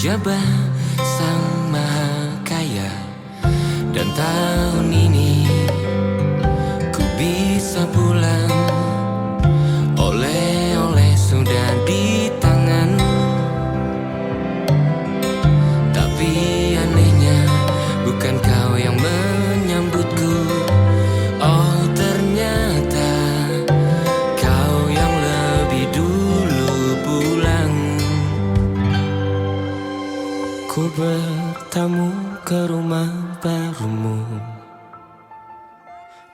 Jabah sang maha kaya, dan tahun ini ku bisa pulang. Oleh-oleh sudah di tangan, tapi anehnya bukan kau yang menyambutku. Oh, ternyata kau yang lebih dulu pulang. Ku bertamu ke rumah barumu,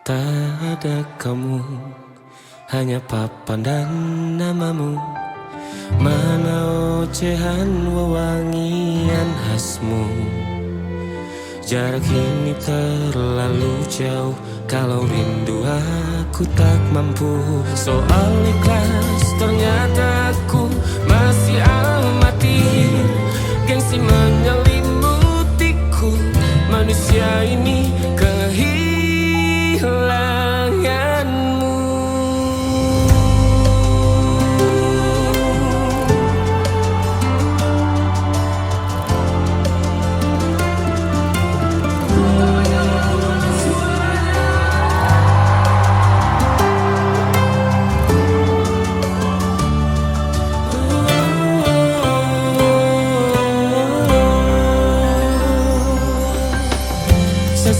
tak ada kamu, hanya papan dan namamu. Mana ocehan wewangian khasmu. Jarak ini terlalu jauh, kalau rindu aku tak mampu. Soal ikhlas ternyata aku masih amati. Gengsi menyelimutiku, manusia ini kehilanganmu.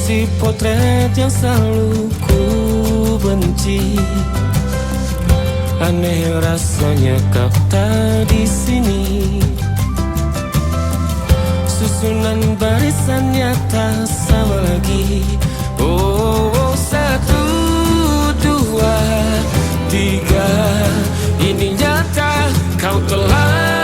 Si potret yang selalu ku benci, aneh rasanya kau tak di sini. Susunan barisannya tak sama lagi. Oh, oh, 1, 2, 3, ini nyata kau telah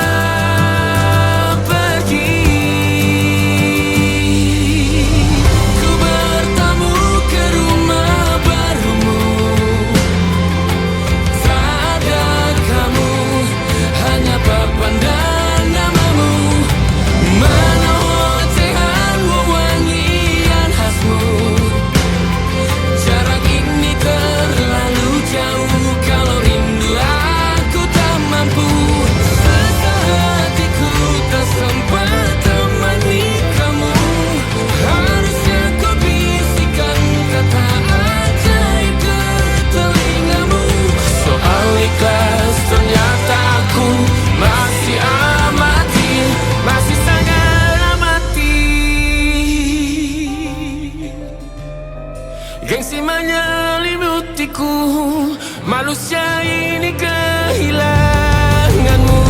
gengsi menyelimutiku, manusia ini kehilanganmu.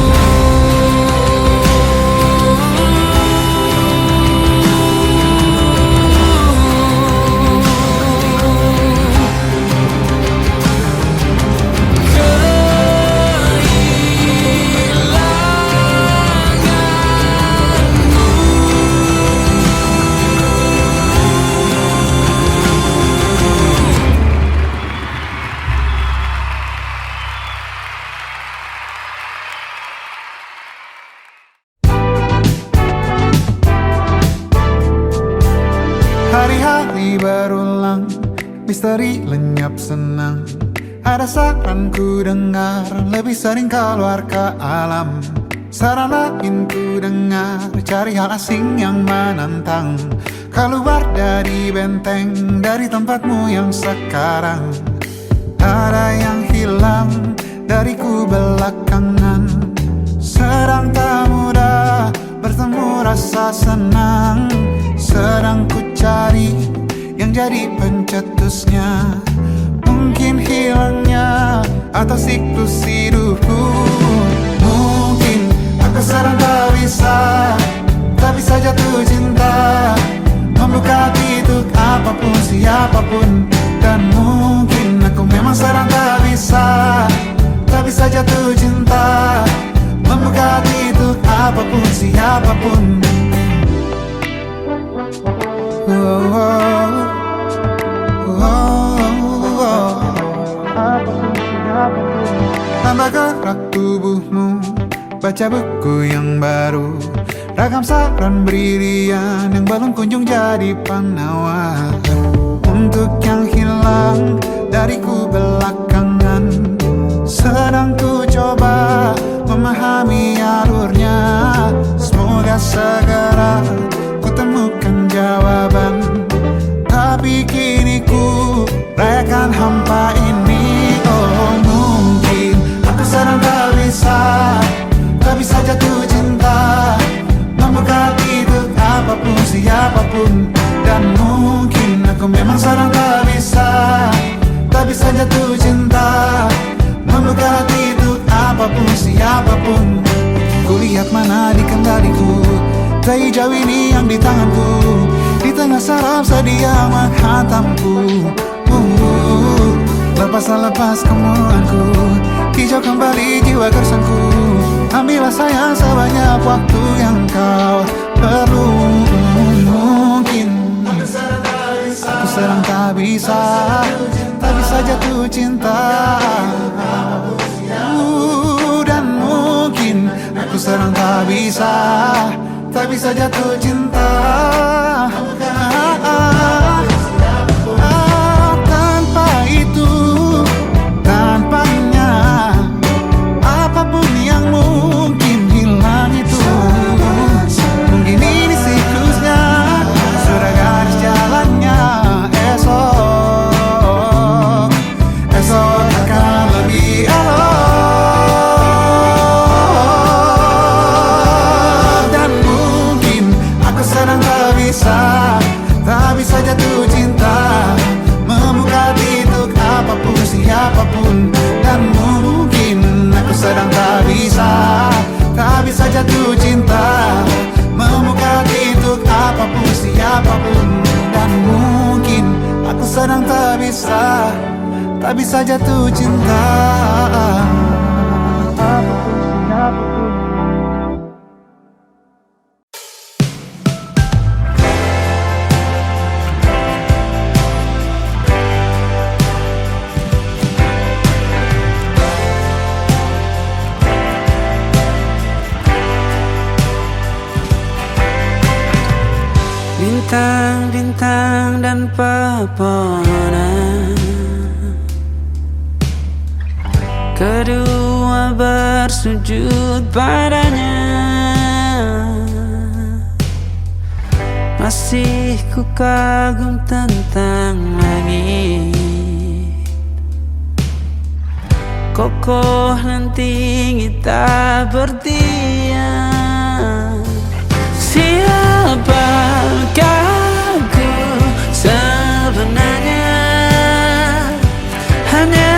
Hari-hari berulang, misteri lenyap senang. Ada saran ku dengar, lebih sering keluar ke alam. Saran lain ku dengar, cari hal asing yang menantang. Keluar dari benteng, dari tempatmu yang sekarang. Ada yang hilang dariku belakangan. Sedang tak mudah bertemu rasa senang. Sedang ku cari yang jadi pencetusnya. Mungkin hilangnya atau siklus hidupku. Mungkin aku sedang tak bisa jatuh cinta, membuka hati untuk apapun siapapun. Dan mungkin aku memang sedang tak bisa jatuh cinta, membuka hati untuk apapun siapapun. Tambah gerak tubuhmu, baca buku yang baru. Ragam saran brilian yang belum kunjung jadi penawar. Untuk yang hilang dariku belakangan, sedang ku coba memahami alurnya. Semoga di kendaliku, hijau ini yang di tanganku, di tengah saraf sedia menghantamku. Lepas kemuanku, hijau kembali jiwa gersanku. Ambillah sayang sebanyak waktu yang kau perlu. Mungkin aku sedang tak bisa jatuh cinta. Dan mungkin aku sedang tak bisa jatuh cinta. Tanpa itu, tanpanya, apapun yang mungkin hilang itu. Mungkin ini siklusnya, sudah garis jalannya. Esok akan lebih elok. Dan mungkin aku sedang tak bisa jatuh cinta, membuka hati untuk apapun siapapun. Dan mungkin aku sedang tak bisa jatuh cinta, membuka hati untuk apapun siapapun. Dan mungkin aku sedang tak bisa jatuh cinta. Bintang-bintang dan pepohonan, kedua bersujud padanya. Masih ku kagum tentang langit, kokoh dan tinggi tak berdiam. Siapakah aku sebenarnya? Hanya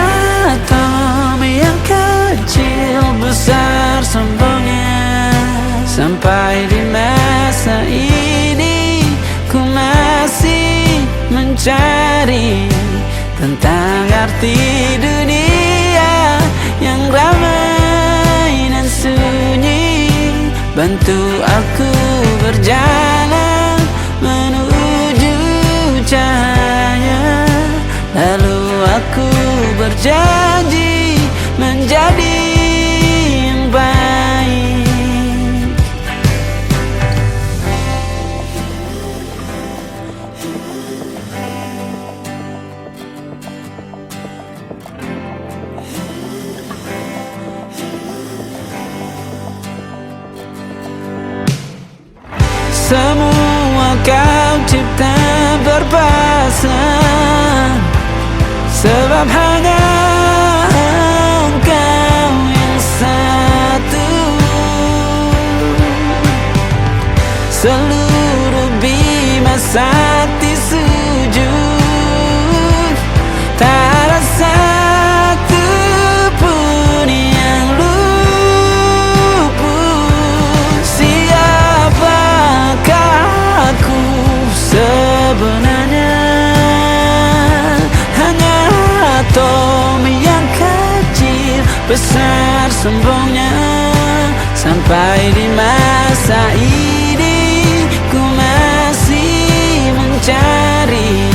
atom yang kecil besar sombongnya. Sampai di masa ini ku masih mencari tentang arti dunia yang ramai dan sunyi. Bantu aku berjalan menuju cahaya, lalu aku berjanji menjadi yang baik. Semua kau cipta berpasang, sebab hanya engkau yang satu. Seluruh bima sakti sujud, tak ada satu pun yang luput. Siapakah aku sebenarnya? Hanya atom yang kecil besar sombongnya. Sampai di masa ini ku masih mencari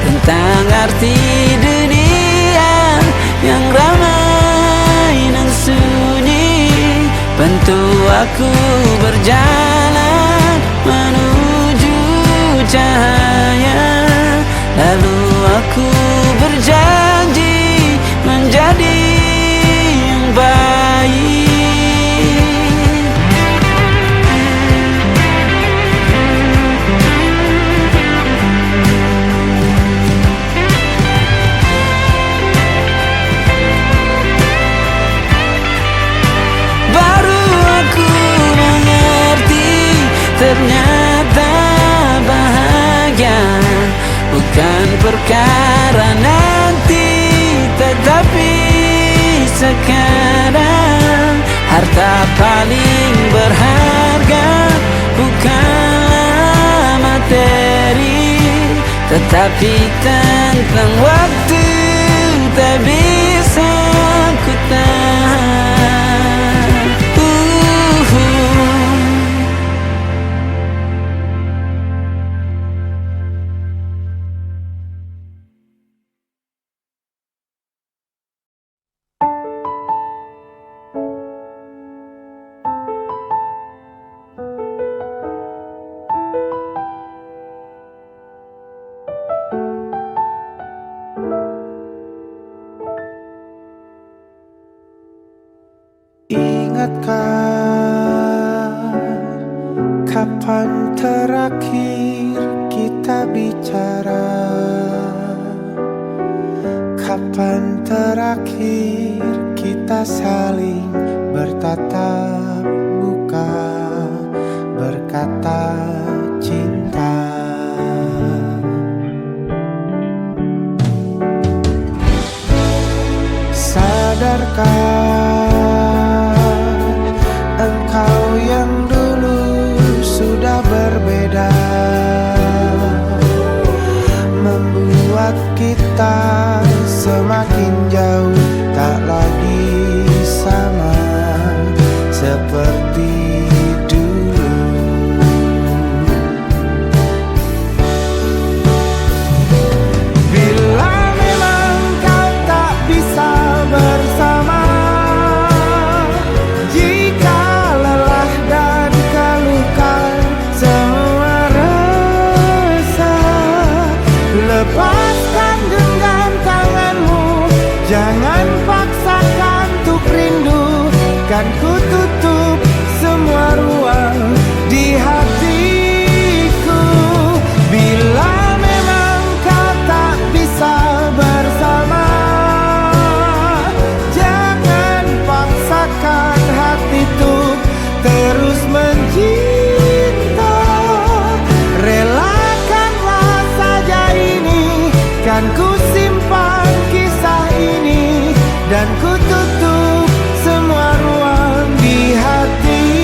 tentang arti dunia yang ramai dan sunyi. Bantu aku berjalan menuju cahaya, lalu aku berjanji menjadi yang baik. Baru aku mengerti, ternyata bahagia bukan perkara nanti, tetapi sekarang. Harta paling berharga bukanlah materi, tetapi tentang waktu tak bisa ku tahan. Ingatkah kapan terakhir kita bicara? Kapan terakhir kita saling bertatap muka, berkata cinta? Sadarkah engkau yang dulu sudah berbeda, membuat kita semakin jauh, tak lagi sama seperti dulu. Bila memang kau tak bisa bersama, jika lelah dan keluhkan semua rasa, lepaskan genggam tanganmu, jangan paksakan untuk rindu. Kan ku tutup semua ruang di hatiku. Bila memang kau tak bisa bersama, jangan paksakan hati untuk terus mencinta. Relakanlah saja ini, kan ku simpan kisah ini, dan ku tutup semua ruang di hatiku.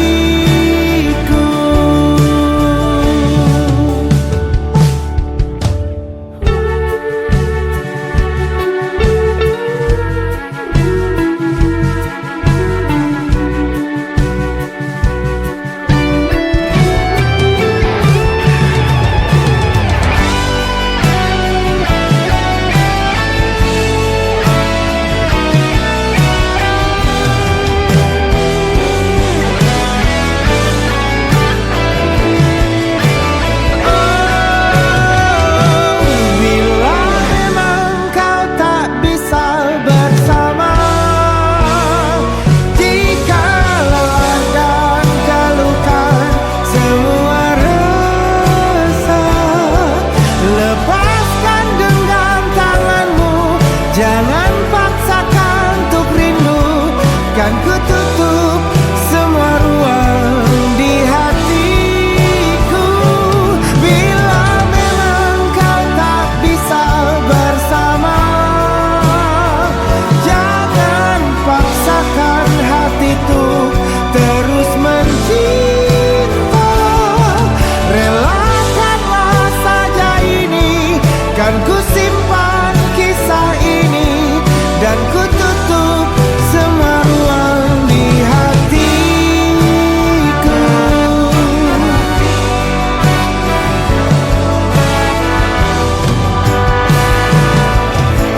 Jangan paksakan untuk rindu, kan ku tutup semua ruang di hatiku. Bila memang kau tak bisa bersama, jangan paksakan hati untuk terus mencinta. Relakanlah saja ini, kan ku simpan kisah ini, dan ku tutup semua ruang di hatiku.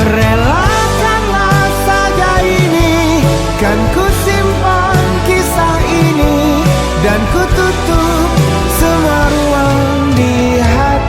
Relakanlah saja ini, kan ku simpan kisah ini, dan ku tutup semua ruang di hatiku.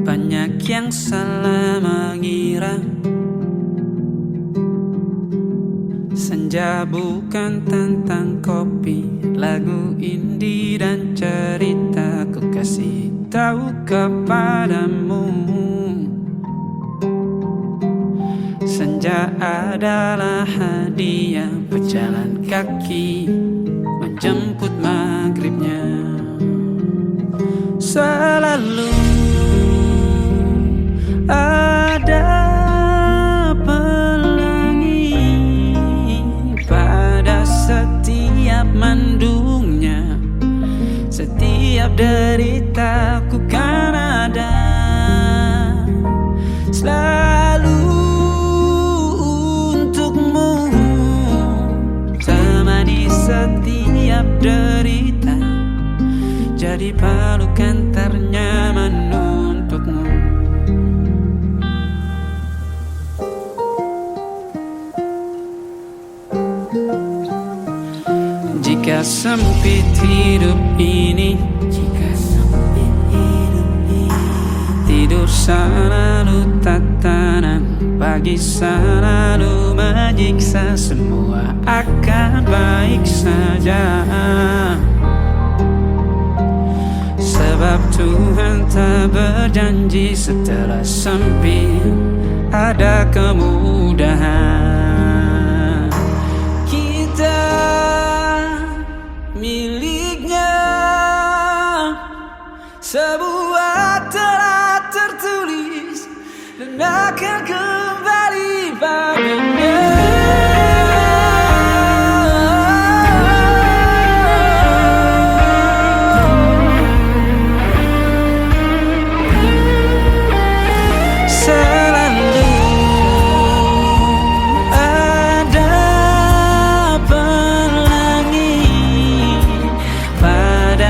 Banyak yang salah mengira senja bukan tentang kopi, lagu indie dan cerita ku kasih tahu kepadamu. Senja adalah hadiah pejalan kaki menjemput maghribnya. Selalu ada pelangi pada setiap mendungnya. Setiap derita ku kan ada selalu untukmu, temani setiap derita, jadi pelukan ternyaman untukmu. Jika sempit hidup ini, tidur selalu tatanan, pagi selalu menyiksa, semua akan baik saja. Sebab Tuhan tak berjanji setelah sempit ada kemudahan. Kita miliknya, sebuah telah tertulis dan akan kembali padanya.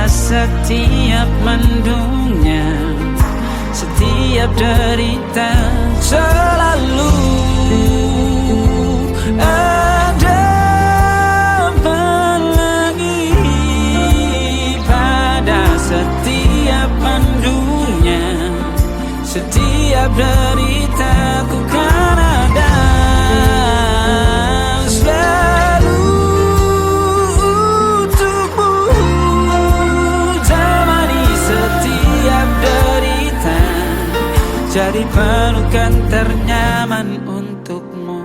Setiap mendungnya, setiap derita, selalu ada pelangi pada setiap mendungnya. Setiap derita ku kan ada selalu untukmu, jadi pelukan ternyaman untukmu.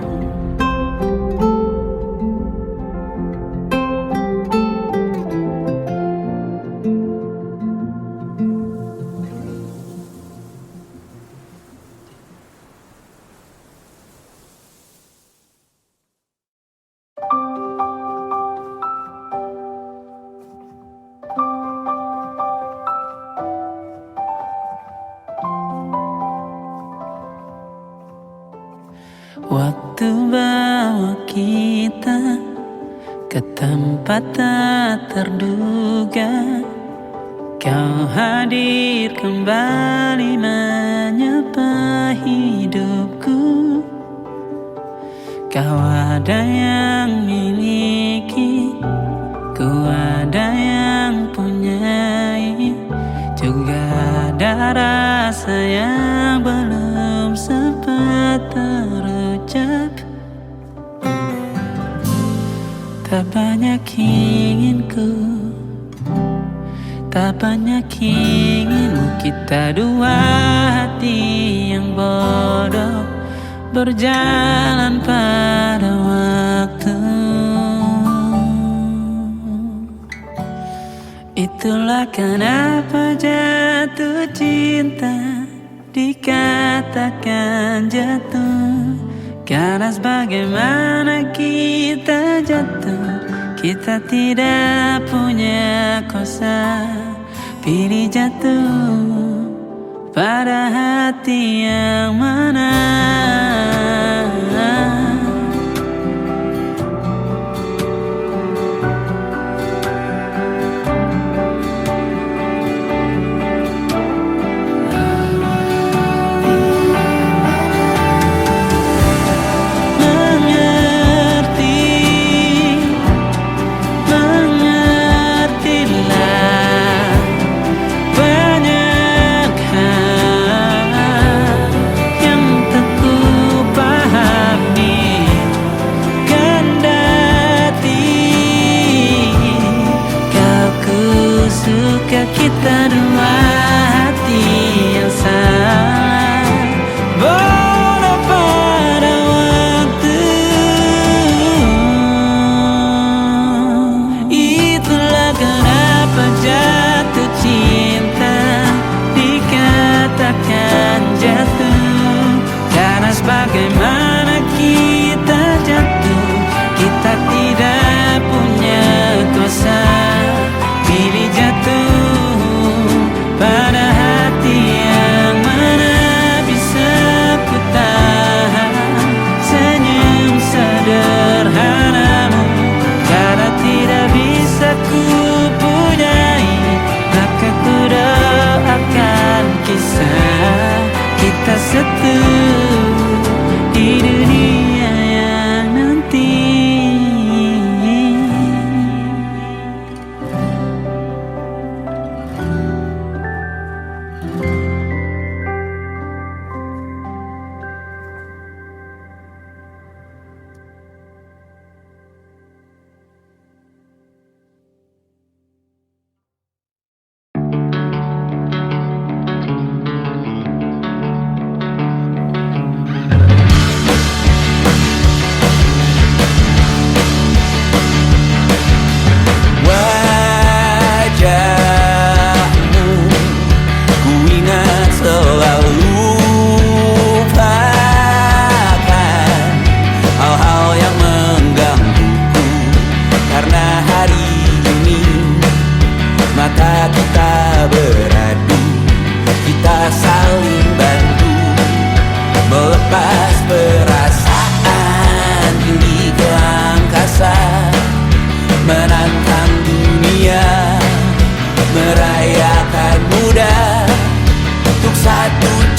Waktu bawa kita ke tempat tak terduga, kau hadir kembali menyapa hidupku. Kau ada yang miliki, ku ada yang punyai, juga ada rasa yang belum sempat terucap. Tak banyak inginku, tak banyak inginmu, kita dua hati yang bodoh berjalan pada waktu. Itulah kenapa jatuh cinta dikatakan jatuh, karena sebagaimana kita jatuh, kita tidak punya kuasa pilih jatuh pada hati yang mana. Banyak hal yang tak ku pahami.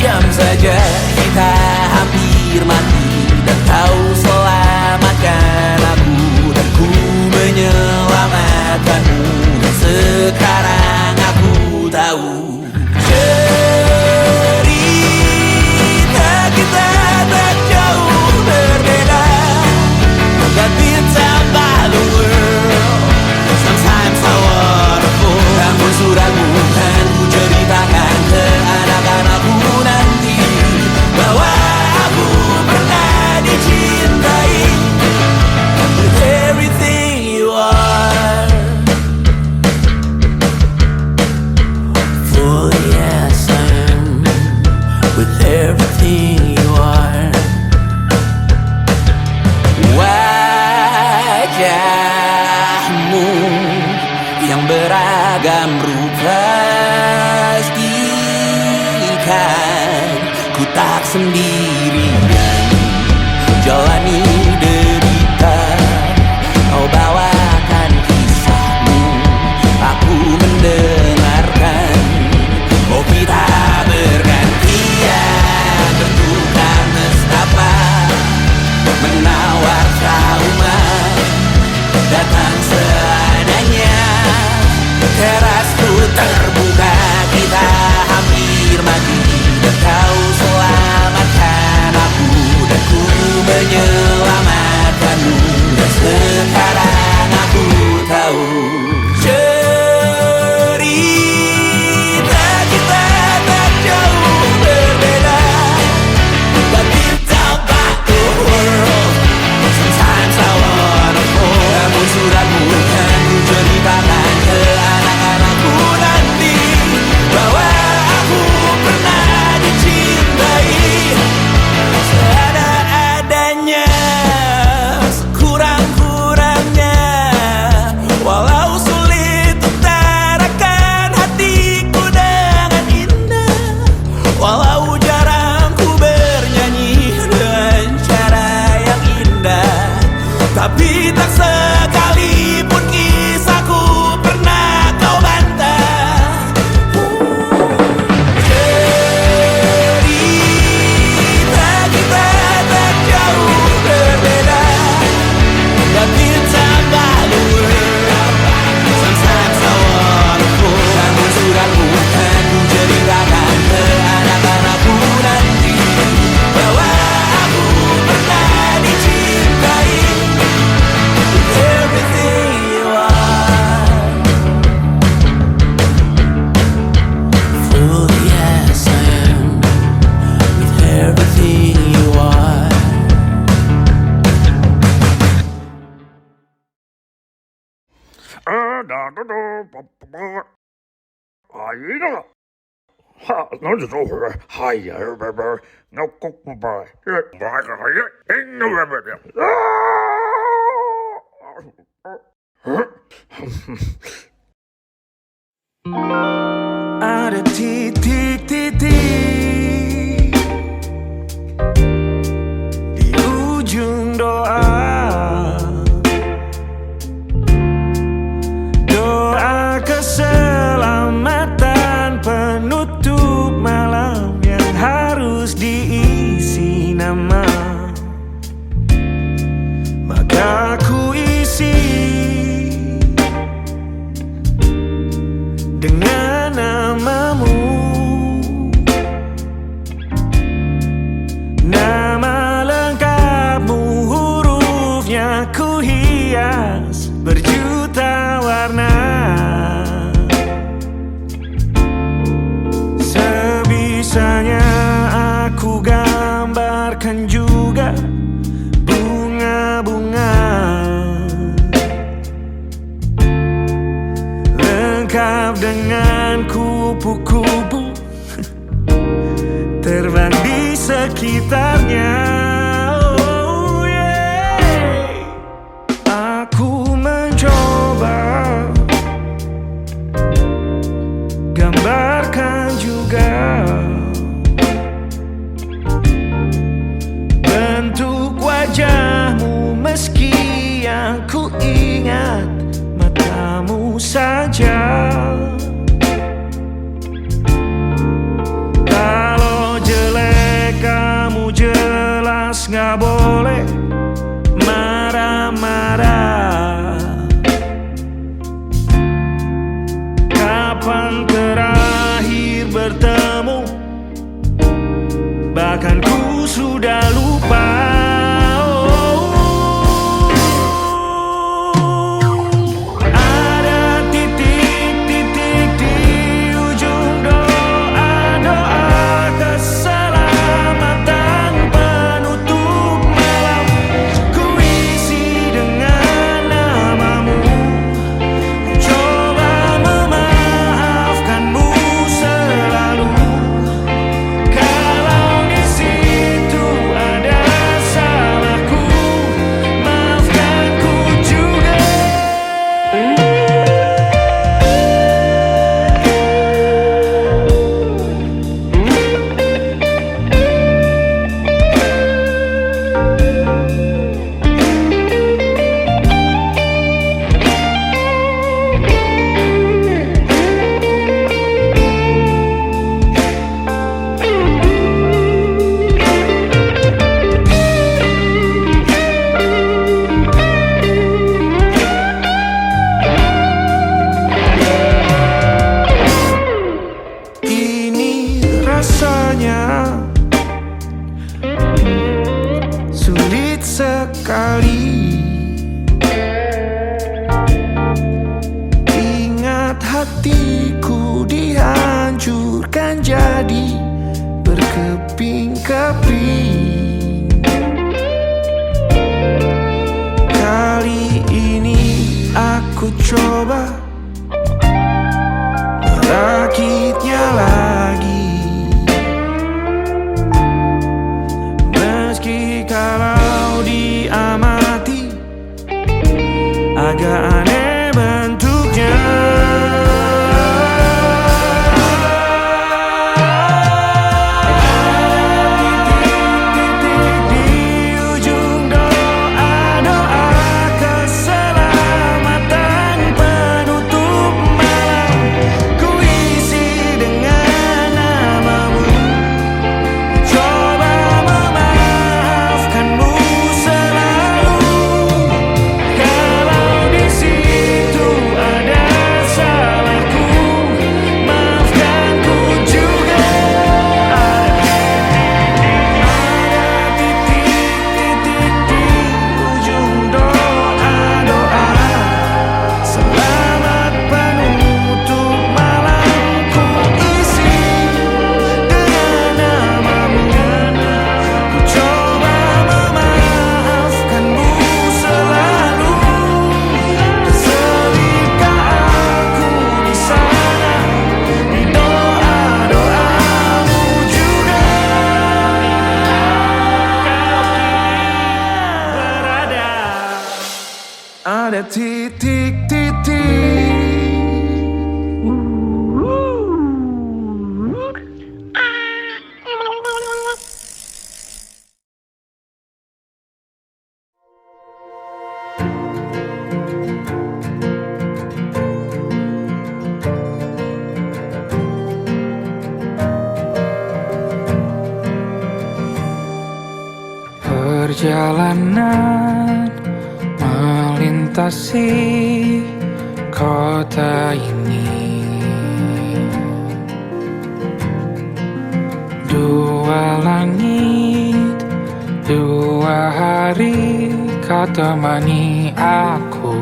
jam saja kita hampir mati, dan kau selamatkan aku, dan ku menyelamatkanmu. Dan sekarang aku tahu cerita kita tak jauh berbeda. That beats out by the world. Sometimes I wanna fall. Namun suratmu kan ku ceritakan ke anak-anakku nanti, bahwa aku pernah dicintai with everything you are. For yes I am with everything you are. Wajahmu yang beragam rupa pastikan ku tak sendirian jalani derita. Kau bawakan kisahmu, aku mendengarkan. Oh kita bergantian bertukar nestapa, menawar trauma datang seadanya. Terasku terbuka, kita hampir mati, dan kau selamatkan aku, dan ku menyelamatkanmu. Dan sekarang aku tahu cerita kita tak jauh berbeda. But it's out by the world. Sometimes I wanna fall. Namun suratmu kan ku ceritakan ke anak-anakku nanti, bahwa aku pernah dicintai seada-adanya, sekurang-kurangnya. Walau sulit utarakan hatiku dengan indah, walau jarang ku bernyanyi dengan cara yang indah, tapi tak sekalipun kisahku pernah kau bantah. Cerita kita tak jauh berbeda, tapi tambah luar. Sometimes I wanna fall. Namun suratmu kan ku ceritakan ke anak-anakku nanti, bahwa aku pernah dicintai with everything you are. Fully yes I am with everything you are. Ada titik-titik di ujung doa, doa keselamatan penutup malam yang harus diisi nama. Maka ku isi dengan namamu, nama lengkapmu, hurufnya ku hias berjuta warna. Sebisanya aku gambarkan juga bunga-bunga, lengkap dengan kupu-kupu terbang di sekitarnya. Oh yeah. Aku mencoba gambarkan juga bentuk wajahmu, meski yang ku ingat matamu saja. Kalau ku coba merakitnya lagi. Meski kalau diamati agak aneh bentuknya. Ada titik-titik. Perjalanan melintasi kota ini, dua langit, dua hari kau temani aku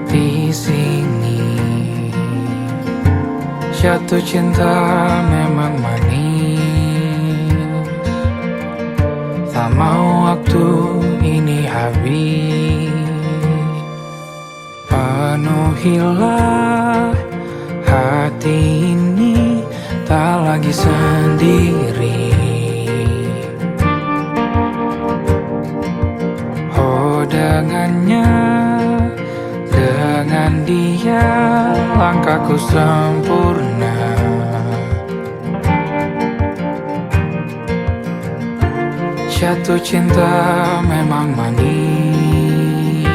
di sini. Jatuh cinta memang manis, tak mau waktu ini habis. Penuhilah hati ini, tak lagi sendiri. Oh dengannya, dengan dia langkahku sempurna. Jatuh cinta memang manis,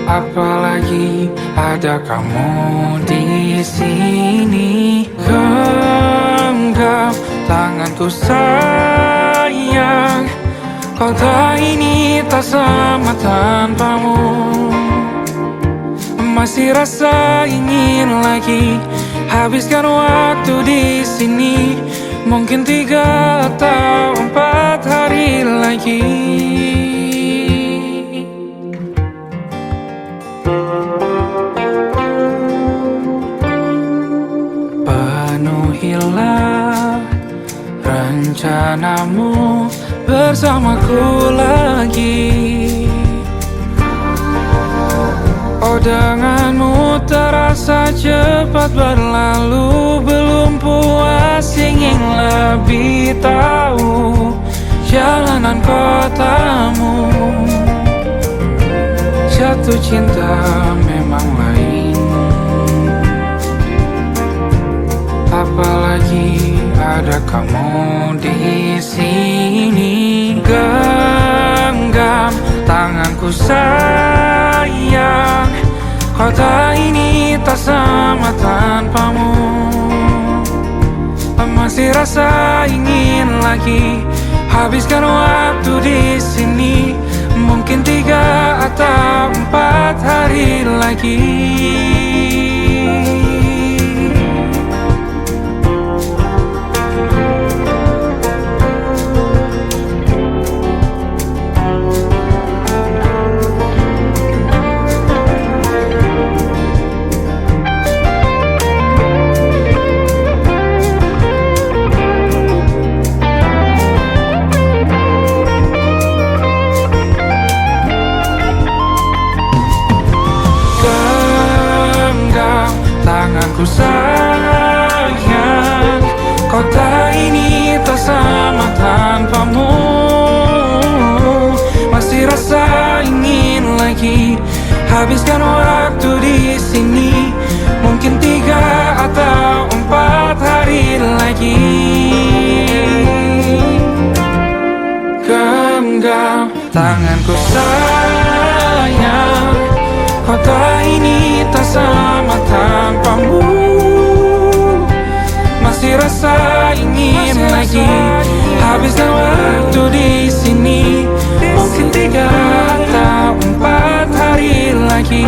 apalagi ada kamu di sini. Genggam tanganku sayang, kota ini tak sama tanpamu. Masih rasa ingin lagi habiskan waktu di sini. Mungkin 3 atau 4 hari lagi. Penuhilah rencanamu bersamaku lagi. Oh denganmu terasa cepat berlalu. Belum puas ingin lebih tahu jalanan kotamu. Jatuh cinta memang lain, apalagi ada kamu di sini. Genggam tanganku sayang, kota ini tak sama tanpamu. Masih rasa ingin lagi habiskan waktu di sini. Mungkin 3 atau 4 hari lagi. lagi. Habiskan waktu di sini, mungkin 3 atau 4 hari lagi. Genggam tanganku sayang, kota ini tak sama tanpamu. Masih rasa ingin lagi. Habiskan waktu di sini, mungkin 3 atau 4 hari lagi.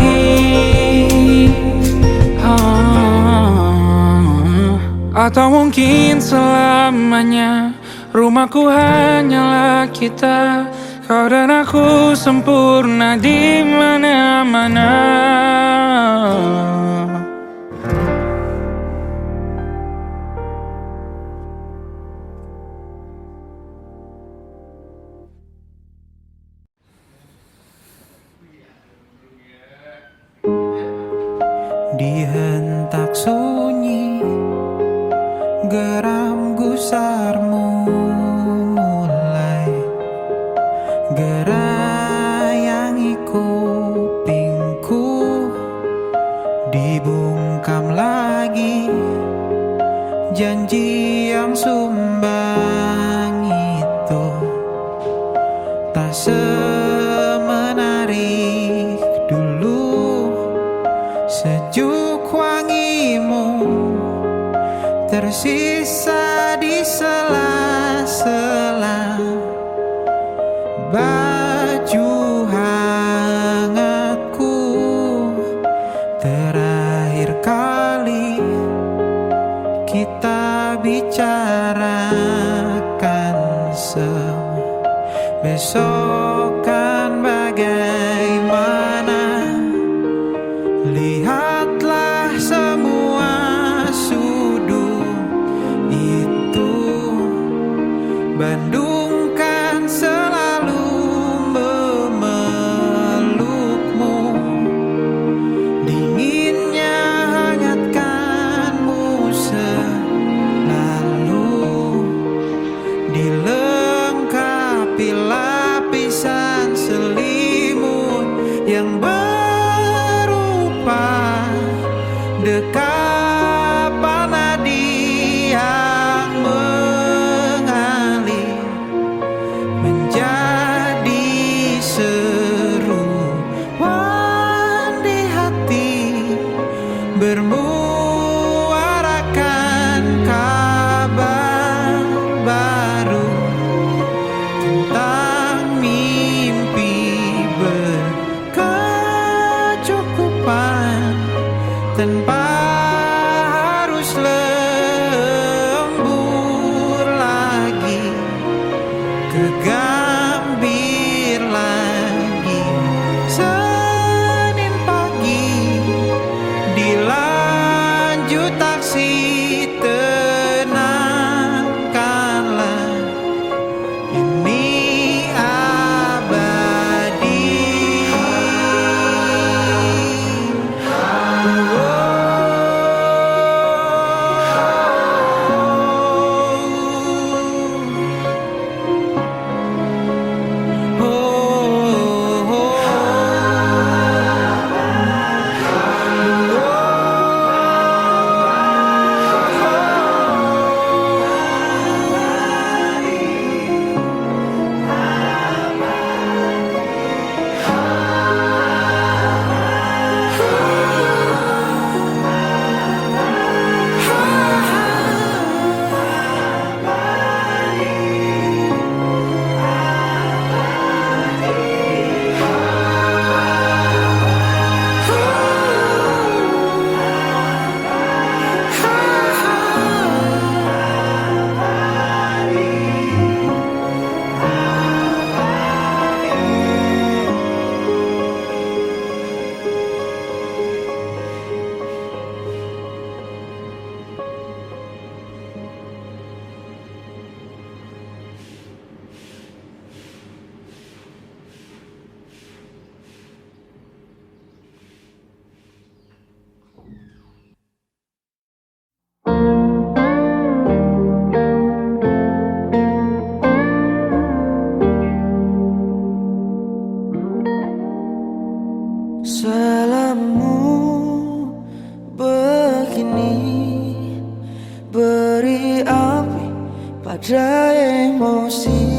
Atau mungkin selamanya. Rumahku hanyalah kita, kau dan aku sempurna di mana-mana. Di hentak sunyi, geram gusarmu mulai gerayangi kupingku. Dibungkam lagi janji yang sumbang itu, tak semenarik dulu. Sejuk wangimu tersisa di sela-sela baju hangatku. Terakhir kali kita bicarakan besokan bagaimana. Lihatlah semua sudut itu, Bandung kan selalu memelukmu. Dinginnya hangatkanmu selalu, dilengkapi lapisan selimut yang dekapan nadi yang mengalir menjadi seruan di hati, bermuarakan kabar baru tentang mimpi berkecukupan. Tanpa harus lembur lagi, kegambir lagi. Senin pagi dilanjut taksi, tenangkanlah ini abadi. Salammu begini, beri api pada emosi.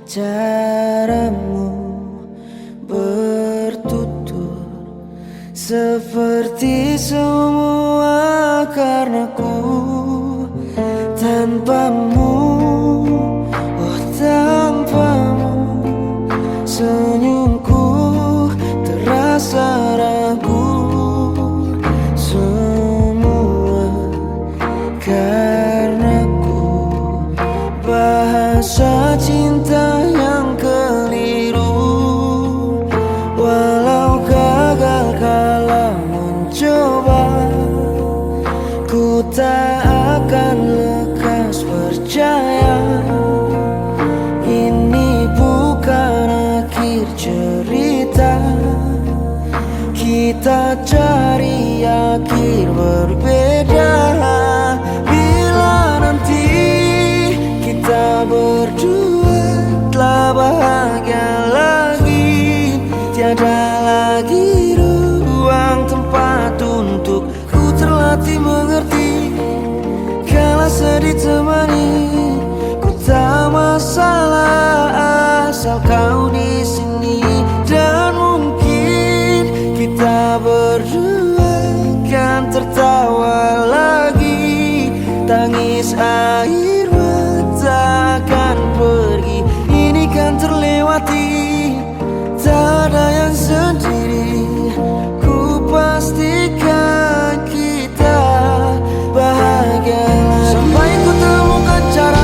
Caramu bertutur seperti semua karenaku. Tanpamu, oh tanpamu, senyumku terasa ragu. Semua karenaku, bahasa cinta yang keliru. Walau gagal kala mencoba, ku tak akan lekas percaya. Ini bukan akhir cerita, kita cari akhir berbeda. Bila nanti kita berdua telah bahagia lagi, tiada lagi ruang tempat untuk ku terlatih mengerti. Kala sedih temani, ku tak masalah asal kau di sini. Dan mungkin kita berdua kan tertawa lagi, tangis air mata akan pergi. Ini kan terlewati, tak ada yang sendiri. Ku pastikan kita bahagia lagi. Sampai ku temukan cara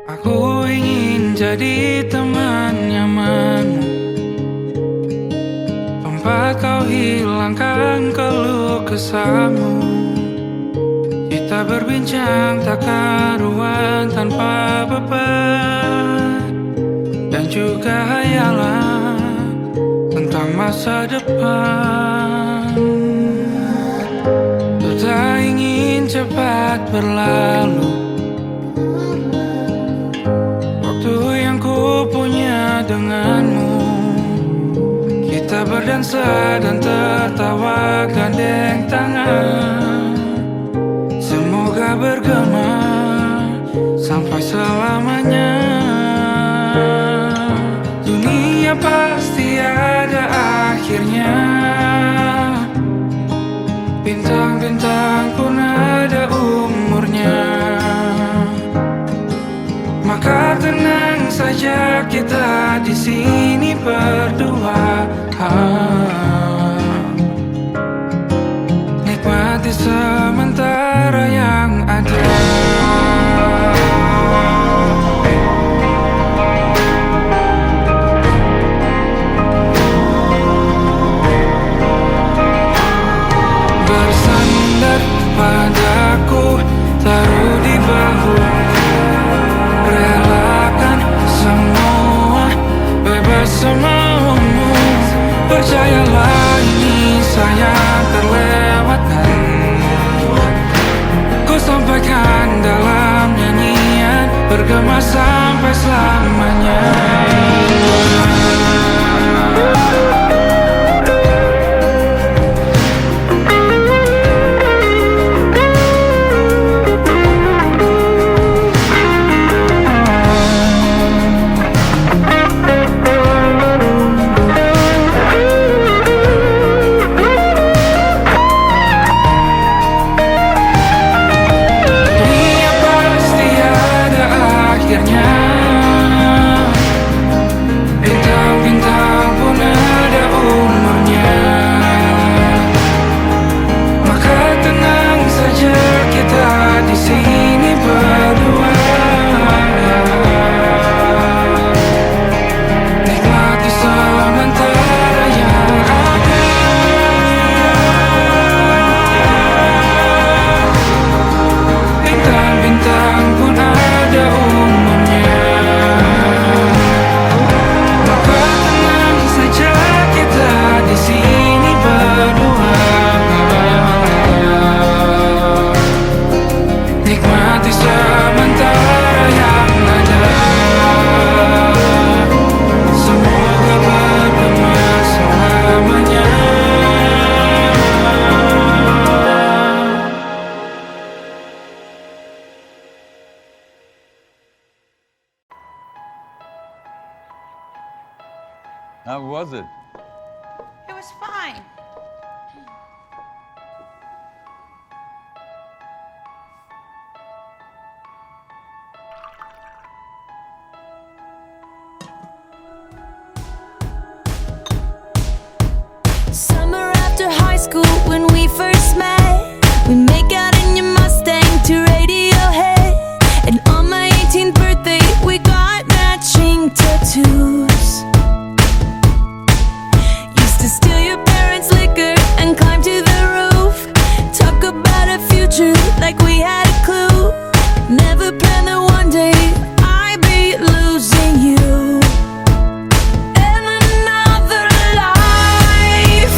Aku ingin jadi teman nyamanmu, tempat kau hilangkan keluh kesahmu. Kita berbincang tak karuan tanpa beban, dan juga hayalan tentang masa depan. Ku tak ingin cepat berlalu yang ku punya denganmu. Kita berdansa dan tertawa gandeng tangan. Semoga bergema sampai selamanya. Dunia pasti ada akhirnya, bintang-bintang pun ada umurnya. Maka tenang saja kita di sini berdua. Nikmati sementara yang ada. Bersandar padaku, taruh di bahu. Relakan semua, bebas semaumu. Percayalah ini sayang terlewatkan. Ku sampaikan dalam nyanyian, bergema sampai selamanya. Bintang-bintang pun ada umurnya. Maka tenang saja kita di sini berdua. Nikmati sementara yang ada. Bintang-bintang pun ada umurnya. Di sini berdua, nikmati sementara yang ada. Semoga bergema selamanya. How was it? It was fine. Summer after high school when we first met, we make out in your Mustang to Radiohead. And on my 18th birthday we got matching tattoos. Used to steal your parents' liquor and climb to the roof. Talk about a future like we had a clue. Never planned that one day I'd be losing you. In another life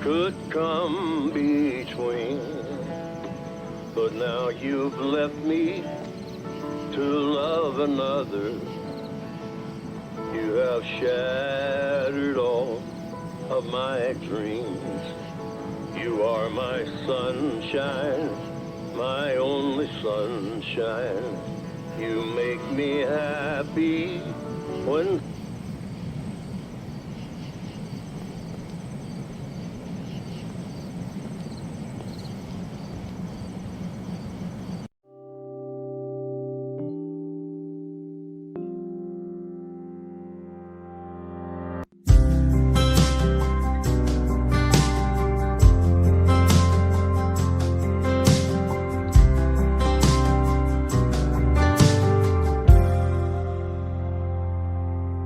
could come between. But now you've left me to love another. You have shattered all of my dreams. You are my sunshine, my only sunshine. You make me happy when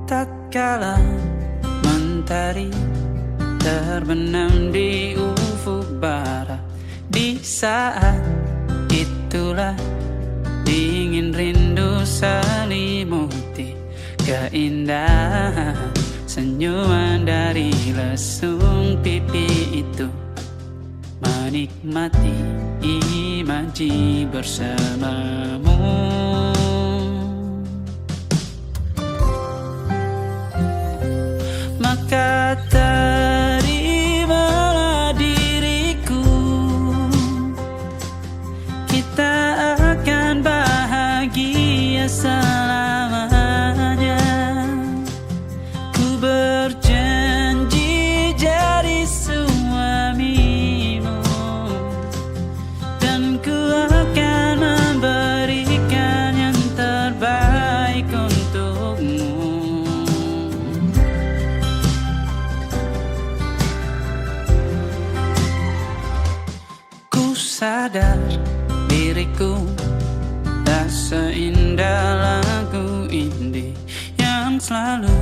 tatkala mentari terbenam di ufuk barat, di saat itulah dingin rindu selimuti keindahan senyuman dari lesung pipi itu, menikmati imaji bersamamu. Maka terimalah diriku, kita akan bahagia selamanya. Ku berjanji jadi suamimu, dan ku akan memberikan yang terbaik untukmu. Sadar diriku tak seindah lagu indie yang selalu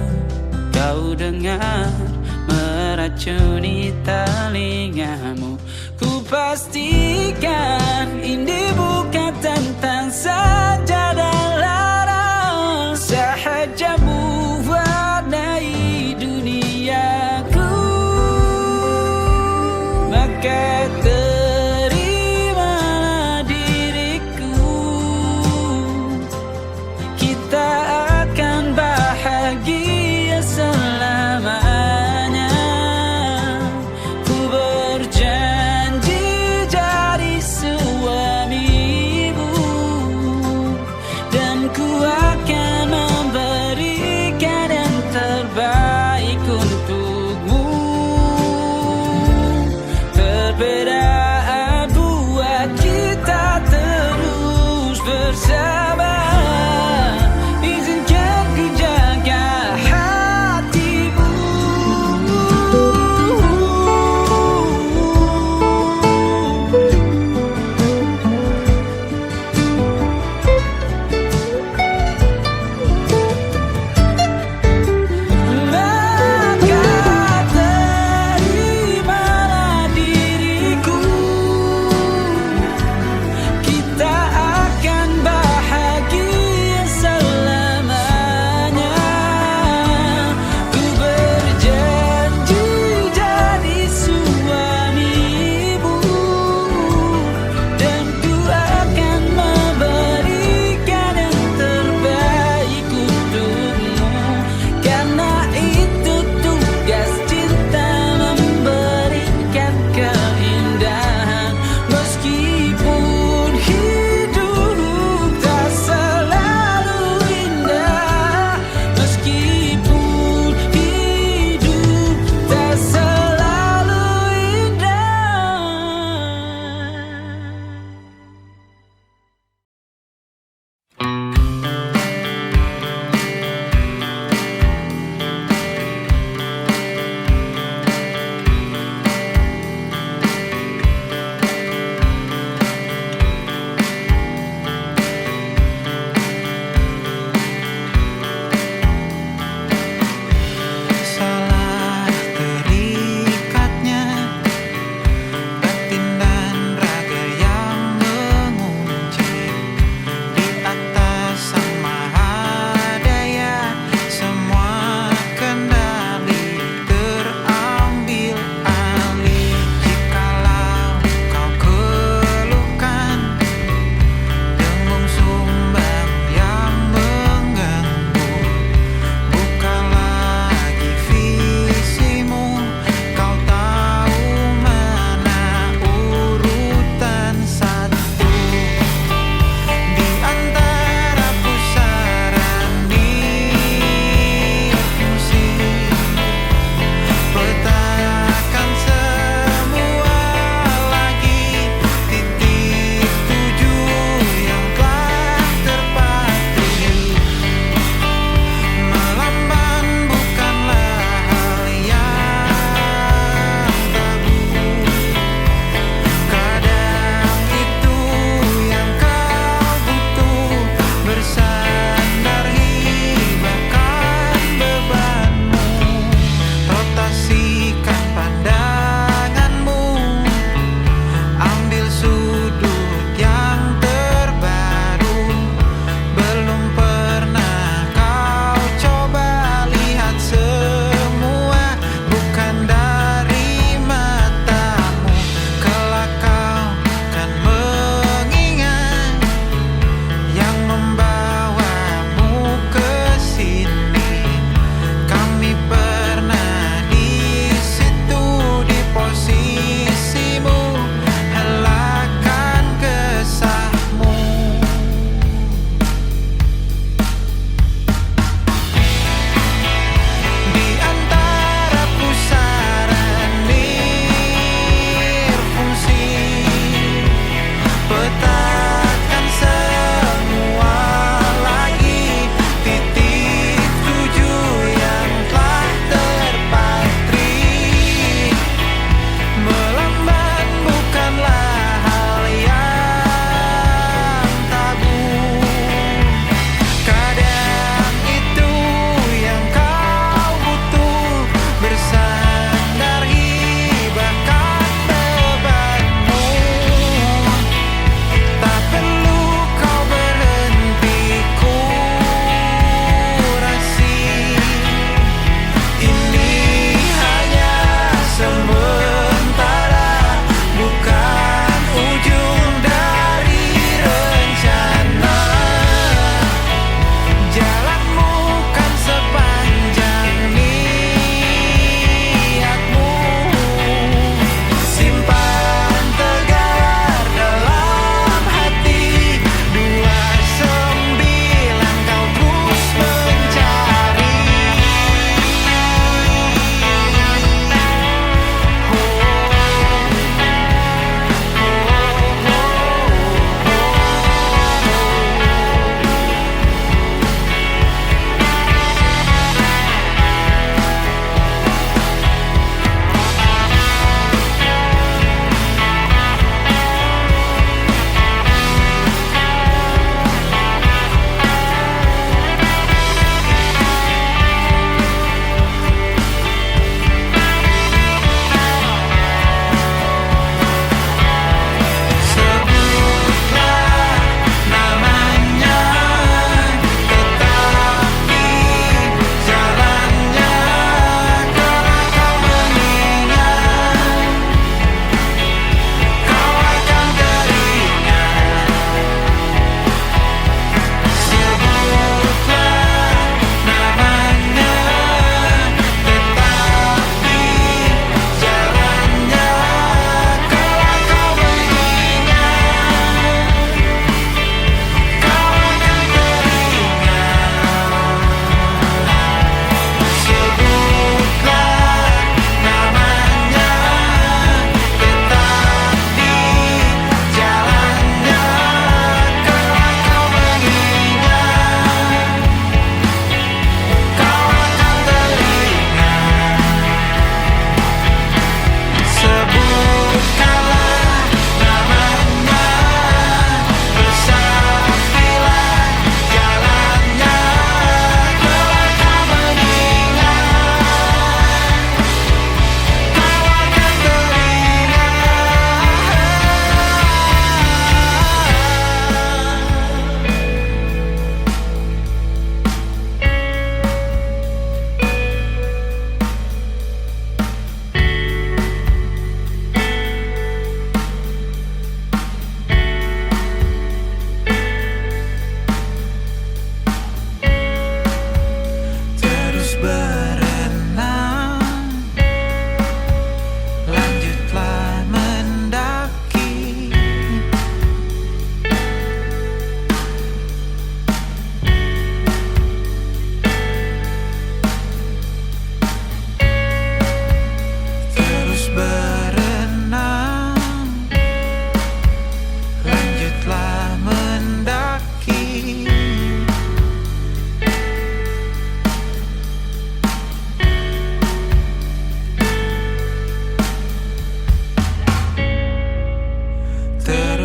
kau dengar meracuni telingamu. Ku pastikan indie bukan tentang sajadah larang, sahaja mewarnai duniaku. Maka suamimu,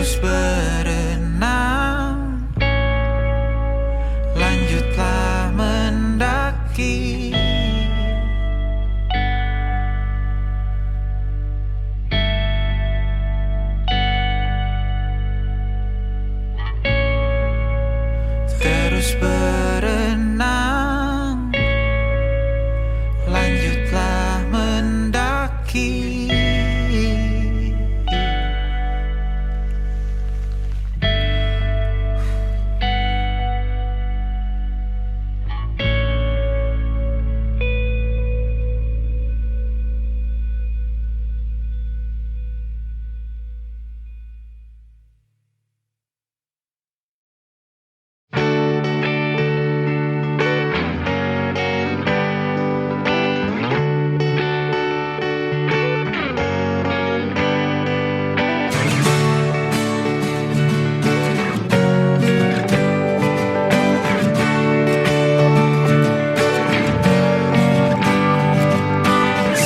terus berenang, lanjutlah mendaki. Terus berenang, lanjutlah mendaki.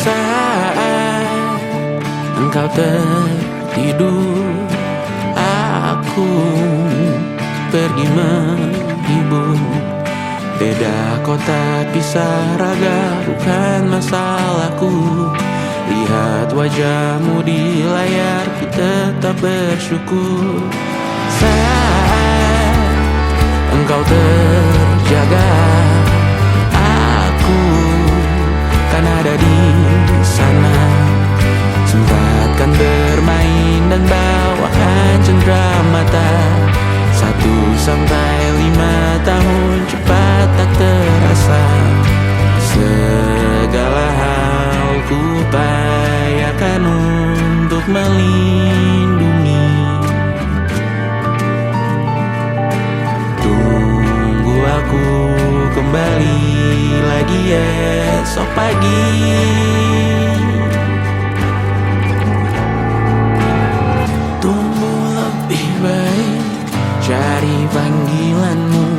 Saat engkau tertidur, aku pergi menghibur. Beda kota pisah raga bukan masalahku. Lihat wajahmu di layar, ku tetap bersyukur. Saat engkau terjaga, aku kan ada di sana. Sempatkan bermain dan bawakan cenderamata. 1-5 tahun cepat tak terasa. Segala hal ku upayakan untuk melindungi. Tunggu aku kembali lagi esok pagi. Tumbuh lebih baik, cari panggilanmu.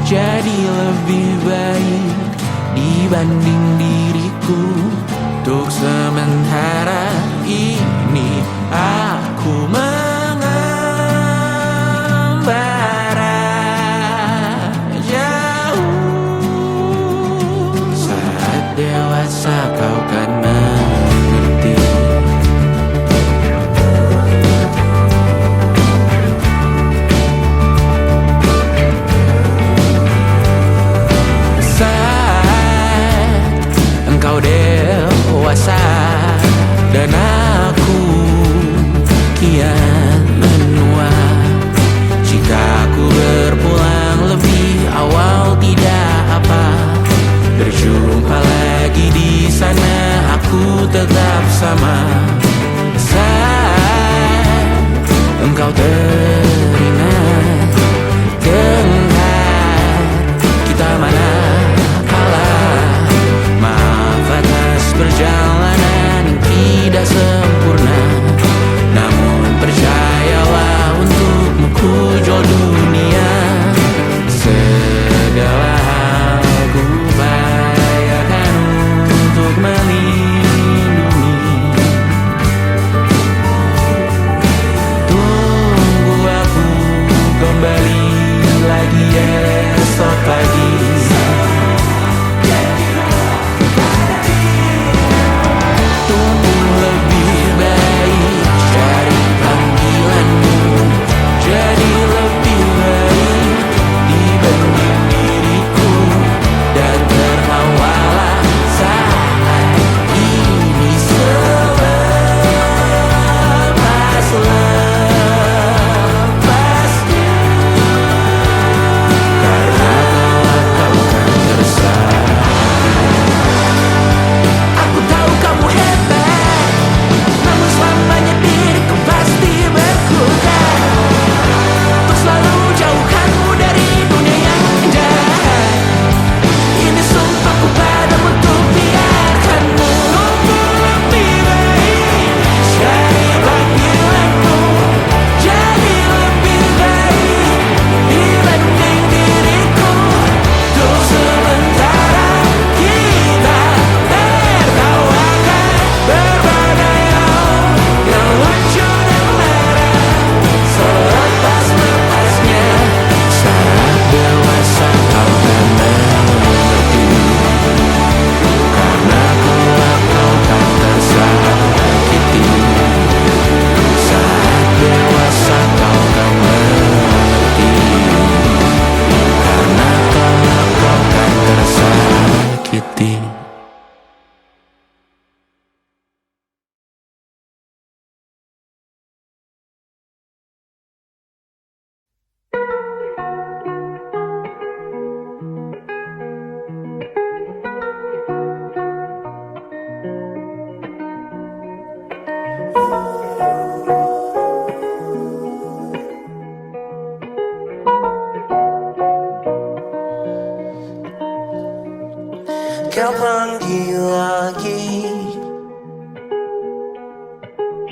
Jadi lebih baik dibanding diriku. Untuk sementara ini aku mengembara jauh. Saat dewasa kau kan mengerti. Saat engkau dewasa dan aku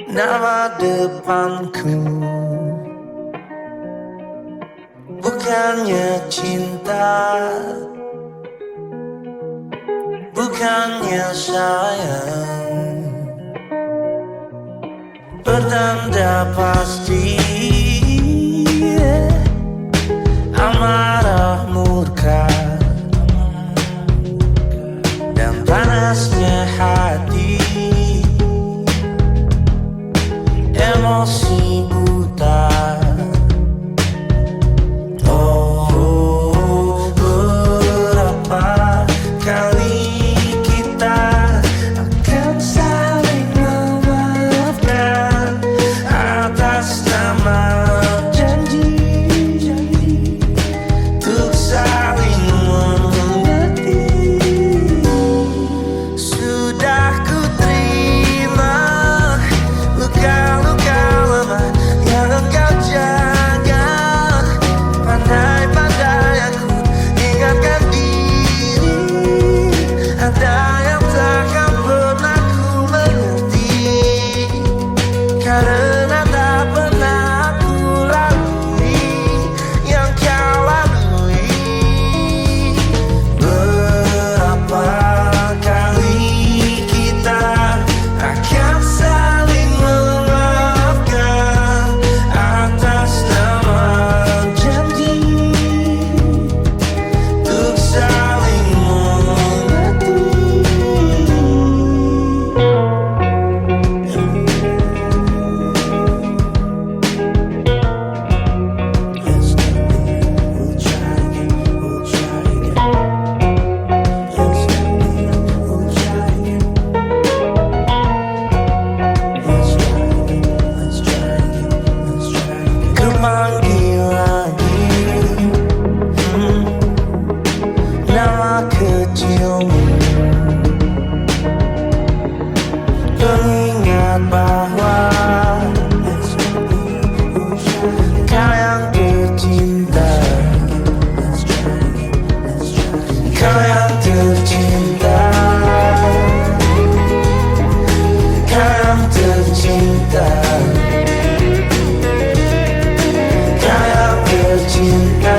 nama depanku. Bukannya cinta, bukannya sayang, bertanda pasti amarah murka dan panasnya hati, emosi buta. Oh, berapa kali kita akan saling memaafkan atas nama janji untuk saling mengerti. Sudah ku terima luka-luka lama yang engkau jaga. Pandai-pandai aku ingatkan diri, ada yang takkan pernah ku mengerti, karena tak pernah aku lalui yang kau lalui. Berapa kali kita akan saling memaafkan atas nama janji untuk saling mengerti. Let's not be, we'll try again, we'll try again. Let's not be, we'll try again. Let's try again, let's try again, let's try again. Ku panggil lagi nama kecilmu, pengingat bahwa kau yang tercinta, kau yang tercinta, kau yang tercinta, kau yang tercinta,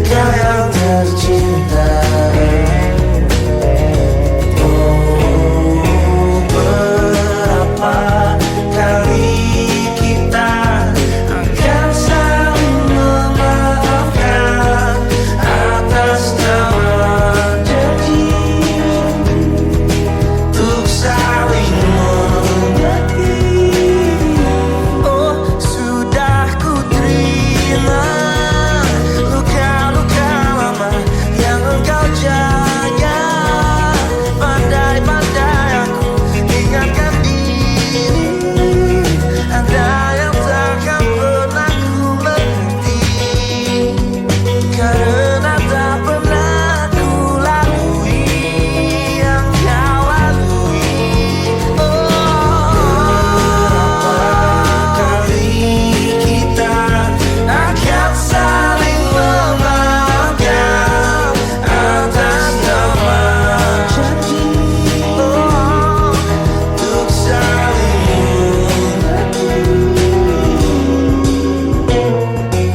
kau yang tercinta. Oh, berapa kali kita akan saling memaafkan atas nama janji untuk saling mengerti. Oh, sudah ku terima luka-luka lama yang engkau jaga. Pandai-pandai aku ingatkan diri, ada yang takkan pernah ku mengerti, karena tak pernah ku lalui yang kau lalui. Berapa kali kita akan saling memaafkan atas nama janji untuk saling mengerti.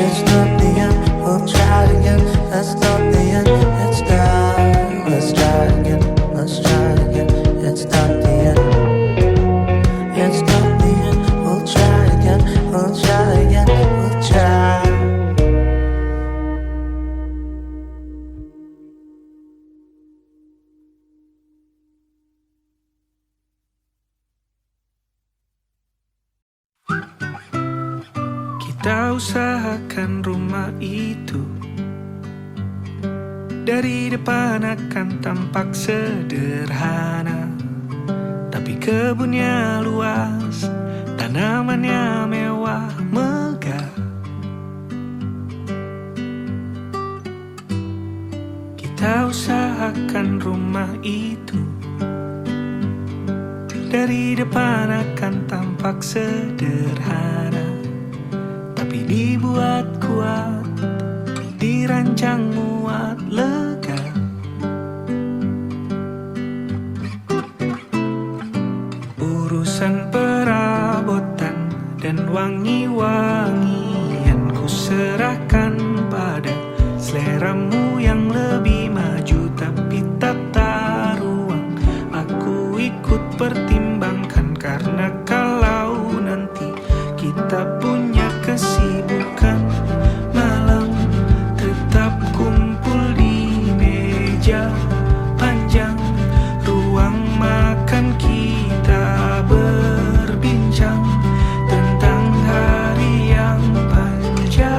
It's not the end, we'll try again. That's not the end, it's done. Let's try again, let's try again. It's not the end, it's not the end. We'll try again, we'll try again, we'll try. Kita usahakan rumah itu dari depan akan tampak sederhana, tapi kebunnya luas, tanamannya mewah megah. Kita usahakan rumah itu dari depan akan tampak sederhana, tapi dibuat kuat, dirancang muat lega. Urusan perabotan dan wangi-wangian ku serahkan pada seleramu yang lebih maju. Tapi tata ruang aku ikut pertimbangkan, karena kalau nanti kita punya kesibukan malam, tetap kumpul di meja panjang ruang makan, kita berbincang tentang hari yang panjang.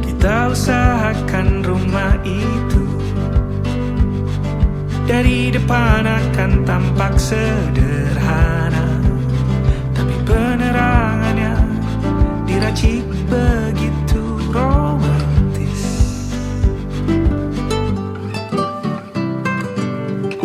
Kita usahakan rumah itu dari depan akan tampak sederhana, tapi penerangannya diracik begitu romantis.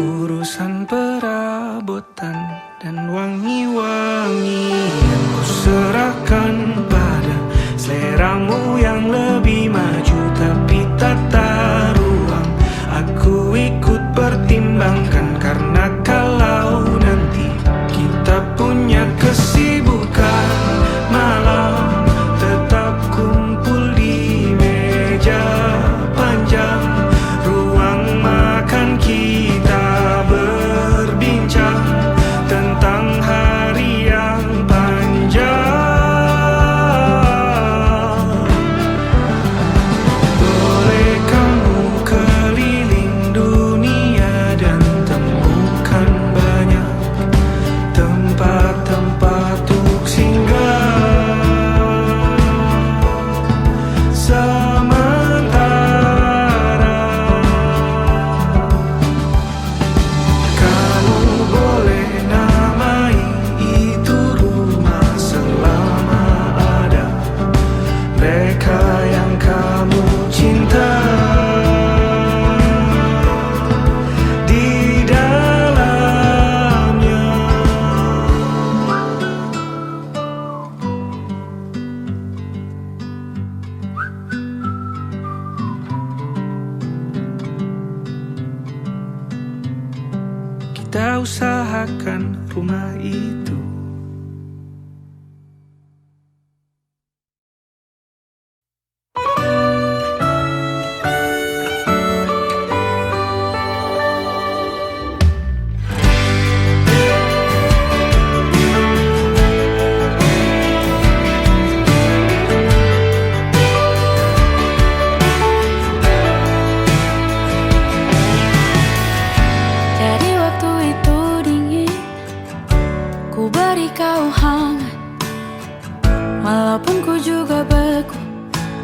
Urusan perabotan dan wangi-wangian ku serahkan pada seleramu yang lebih maju. Tapi tata ruang aku ikut pertimbangkan, karena kalau nanti kita punya kesibukan malam, tetap kumpul di meja panjang ruang makan, kita berbincang tentang hari yang panjang. Boleh kamu keliling dunia dan temukan banyak tempat-tempat untuk singgah. Sementara kamu boleh namai itu rumah selama ada mereka yang kamu cinta di dalamnya. Kita usahakan rumah itu. Jadi waktu itu dingin, ku beri kau hangat. Walaupun ku juga beku,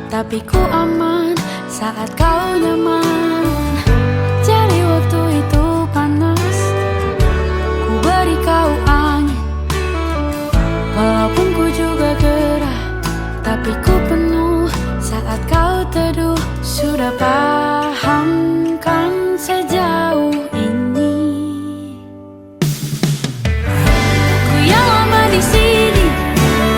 tapi ku aman saat kau nyaman. Jadi waktu itu panas, ku beri kau angin. Walaupun ku juga gerah, tapi ku penuh saat kau teduh. Sudah paham kan sejauh ini? Ku yang lama di sini,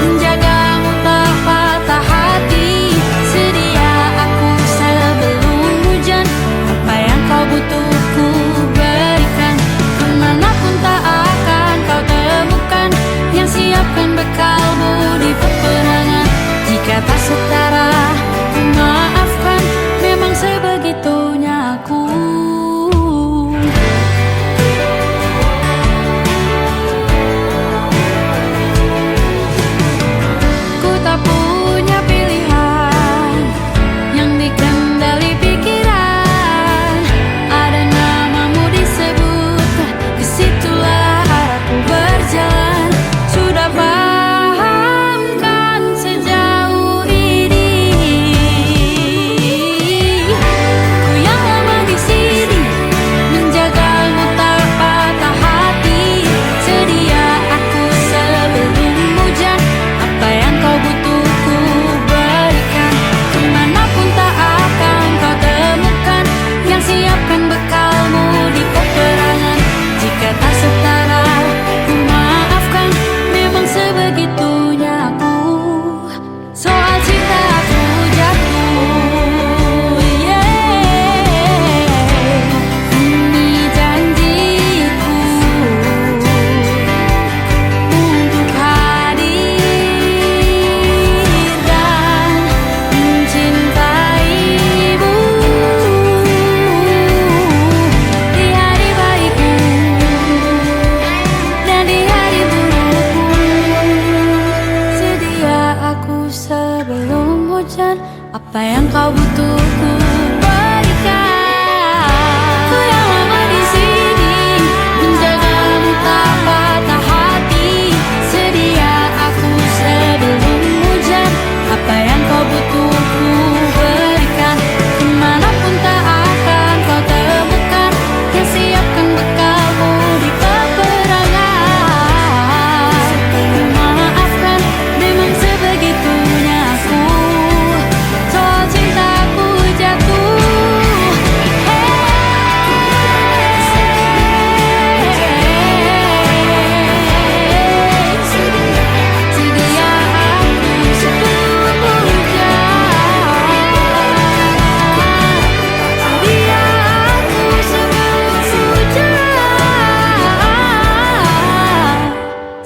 menjagamu tak patah hati. Sedia aku sebelum hujan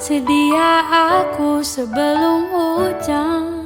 sedia aku sebelum hujan.